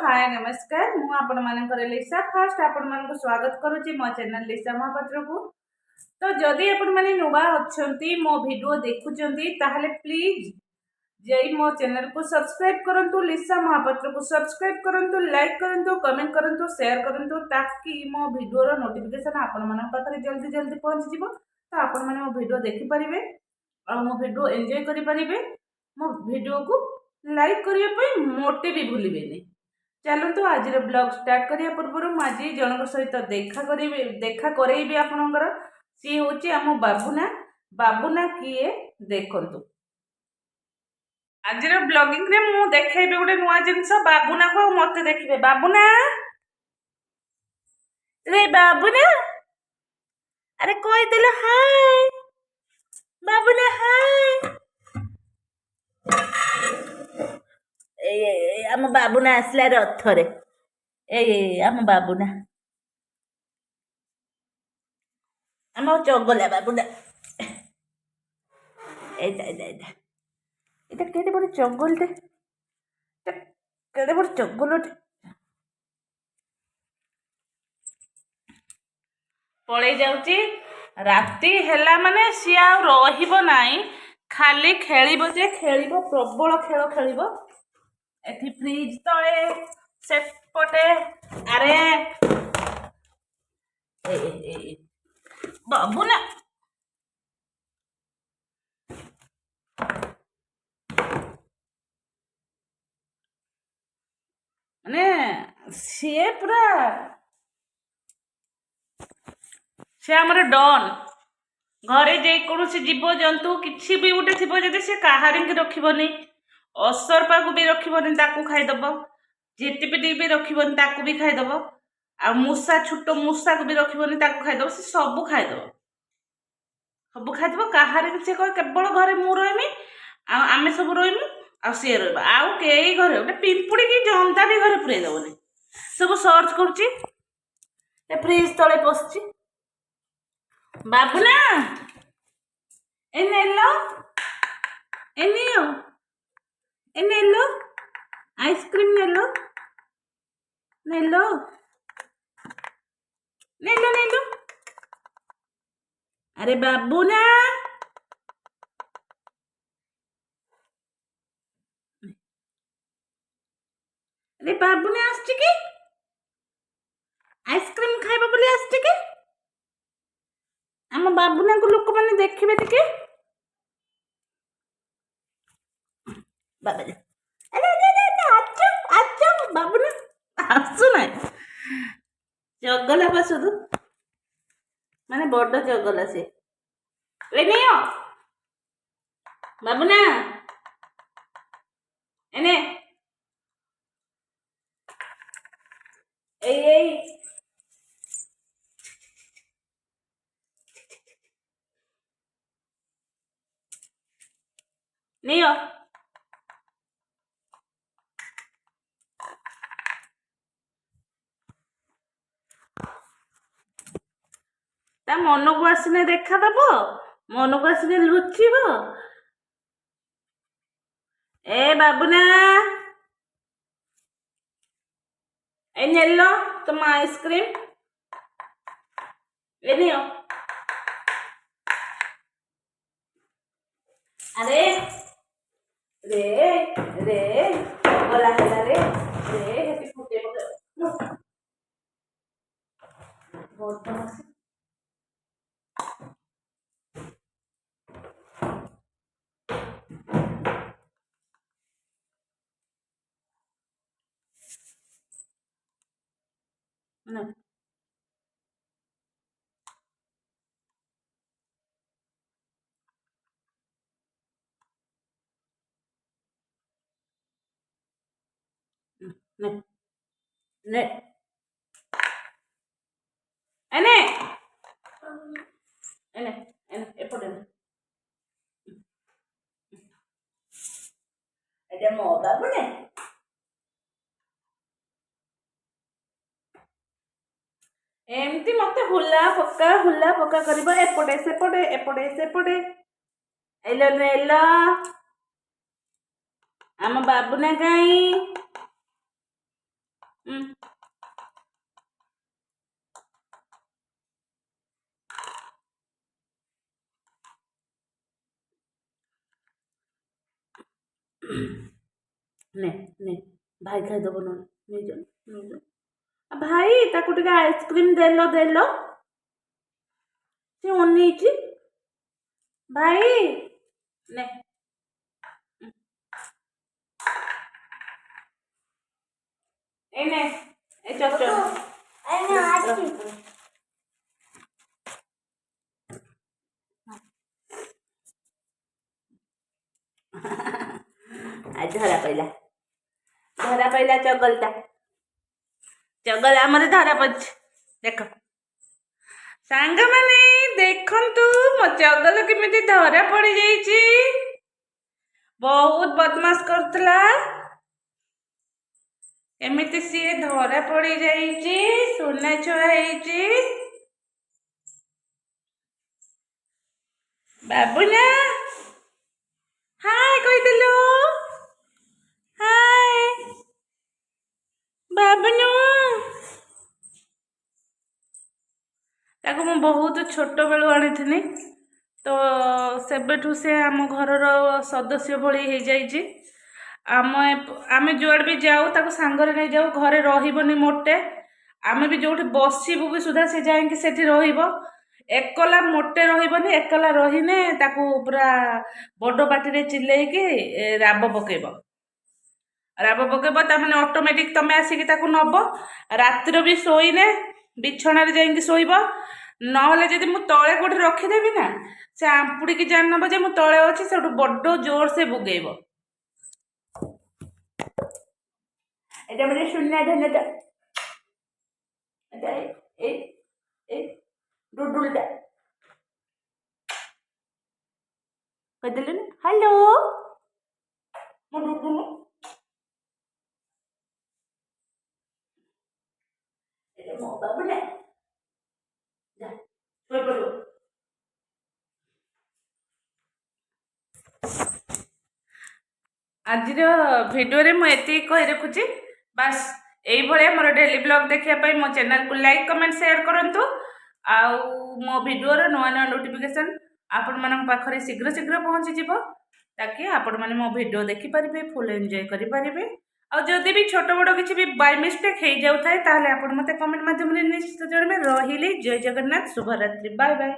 हाय नमस्कार मु आपण मानकर लिसा फास्ट आपण मानक स्वागत करूची मो चैनल लिसा महापात्र को। तो जदि आपण माने नुवा अछंती मो वीडियो देखुचंती ताहले प्लीज जय मो चैनल को सब्सक्राइब करंतु, लिसा महापात्र को सब्सक्राइब करंतु, लाइक करंतु, कमेंट करंतु, शेयर करंतु ताकि मो वीडियो रो नोटिफिकेशन आपण मानक पाखरे जल्दी जल्दी पहुंच जिवो। तो आपण माने मो वीडियो देखि परिबे और मो वीडियो एंजॉय करि परिबे। मो वीडियो को लाइक करिया पई मोटे भी भूलिबेनी। चलतु आज ब्लॉग स्टार्ट करिया पूर्व आज जनक सहित देखा करेबी आपणकर सी हूँ आम बाबुना। बाबुना किए देखंतु आज ब्लॉगिंग रे मु देखेबी गोटे नुआ जिनस बाबुना को मते देखिबे। बाबुना रे बाबुना अरे कोई दिल हाय बाबुना हाय। आम बाबुना आसला रथरे आम बाबुना आम चगला बाबुना एटा केते बड़ चगलटे केते बड़ चगलटे पळै जाउची। राती हेला माने सी आ रहिबो नाही, खाली खेलिबो जे खेलिबो, प्रबल खेल खेलिबो। एथि फ्रिज तळे सेपटे अरे बाबुना माने सी पूरा से आमर डन घरे जेकोसी जीव जंतु किसी भी गोटे थी जदि से कहारी रखिबनी, असरपा को भी रखिबनी ताकू खाइदब, झिटिपिटी भी रखिबनी ताकू भी खाइदब, आ मूसा छोट मूसा को भी रखिबनी ताकू खाइदब। से सब खाइदब कहारी से कह केवल घरे मु रही आमे सब रही आ सी रहा आउ कई घरे गोटे पिंपुड़ी की जंता भी घरे पुरे दबनी। सब सर्च करुच्ची फ्रिज तले पशि बाबुना एनेलो एनियो एनेलो आइसक्रीम नेलो नेलो नेलो नेलो अरे बाबुना अरे बाबुना आसछि कि आइसक्रीम खाइबा बोली आसछि कि आम बाबुना को लोक मैंने देखिए टिके बाबा बाबुना आसु ना चगला बा शुधु माने बड़ चगला से नहीं बाबुना एने नहीं ता मन को आसने देखा दब, मन को आसने लुचिब। ए बाबुना ए नेलो तुम आइसक्रीम ए नियो अरे रे रे बोला है रे रे हेती फुटे पके बहुत मस्त ना ने ने एने एने एने एपटे एटा मो बाबुने एमती मत हुला पक्का करिबो एपटे सेपटे एलो नेलो आम बाबुना काई हम्म, ନେ ନେ ଭାଇ ଖାଇଦବ ନହେଲେ ନେଇଯାଅ ନେଇଯାଅ। ଭାଇ ତାକୁ ଟିକେ ଆଇସ୍କ୍ରିମ ଦେଲ ସେ ଅନେଇଛି। ଭାଇ ନେ ଏ ନେ ଏ ଚଚ ଆଜି ଧରା ପଇଲା ଚଗଲ ଆମର ଧରା ପଡିଛି। ଦେଖ ସାଙ୍ଗମାନେ ଦେଖନ୍ତୁ ମୋ ଚଗଲ କେମିତି ଧରା ପଡିଯାଇଛି। ବହୁତ ବଦମାସ କରୁଥିଲା, ଏମିତି ସିଏ ଧରା ପଡିଯାଇଛି। ସୁନା ଛୁଆ ହେଇଛି। ବାବୁନା ହାय କହିଦେଲୁ। ହାय ବାବୁନୁ। ତାକୁ ମୁଁ ବହୁତ ଛୋଟ ବେଳୁ ଆଣିଥିଲି, ତ ସେବେଠୁ ସେ ଆମ ଘରର ସଦସ୍ୟ ଭଳି ହେଇଯାଇଛି। ଆମେ ଯୁଆଡ଼େ ବି ଯାଉ ତାକୁ ସାଙ୍ଗରେ ନେଇଯାଉ। ଘରେ ରହିବନି ମୋଟେ। ଆମେ ବି ଯୋଉଠି ବସିବୁ ବି ସୁଦ୍ଧା ସେ ଯାଇକି ସେଠି ରହିବ। ଏକଲା ମୋଟେ ରହିବନି। ଏକଲା ରହିନେ ତାକୁ ପୁରା ବଡ଼ ପାଟିରେ ଚିଲେଇକି ରାବ ପକେଇବ ତାମାନେ ଅଟୋମେଟିକ୍ ତମେ ଆସିକି ତାକୁ ନବ। ରାତିରେ ବି ଶୋଇନେ ବିଛଣାରେ ଯାଇକି ଶୋଇବ। ନହେଲେ ଯଦି ମୁଁ ତଳେ କୋଉଠି ରଖିଦେବି ନା, ସେ ଆମ୍ପୁଡ଼ିକି ଜାଣି ନେବ ଯେ ମୁଁ ତଳେ ଅଛି, ସେଠୁ ବଡ଼ ଜୋର ସେ ବୁଗେଇବ। এটা মানে শূন্য ধান্যটা এটা এই এই ডুডুলটা কইদেলেন হ্যালো মো ডুডুলু এটা মো বাবুলা যা শোই পড়ো। ଆଜିର ଭିଡ଼ିଓରେ ମୁଁ ଏତିକି କହି ରଖୁଛି। ବାସ୍ ଏଇଭଳିଆ ମୋର ଡେଲି ବ୍ଲଗ୍ ଦେଖିବା ପାଇଁ ମୋ ଚ୍ୟାନେଲକୁ ଲାଇକ୍ କମେଣ୍ଟ ସେୟାର କରନ୍ତୁ। ଆଉ ମୋ ଭିଡ଼ିଓର ନୂଆ ନୂଆ ନୋଟିଫିକେସନ୍ ଆପଣମାନଙ୍କ ପାଖରେ ଶୀଘ୍ର ଶୀଘ୍ର ପହଞ୍ଚିଯିବ, ତାକି ଆପଣମାନେ ମୋ ଭିଡ଼ିଓ ଦେଖିପାରିବେ, ଫୁଲ୍ ଏନ୍ଜୟ କରିପାରିବେ। ଆଉ ଯଦି ବି ଛୋଟ ବଡ଼ କିଛି ବି ବାଇ ମିଷ୍ଟେକ୍ ହେଇଯାଉଥାଏ ତାହେଲେ ଆପଣ ମୋତେ କମେଣ୍ଟ ମାଧ୍ୟମରେ ନିଶ୍ଚିତ ଜଣାଇବେ। ରହିଲି, ଜୟ ଜଗନ୍ନାଥ, ଶୁଭରାତ୍ରି, ବାଏ ବାଏ।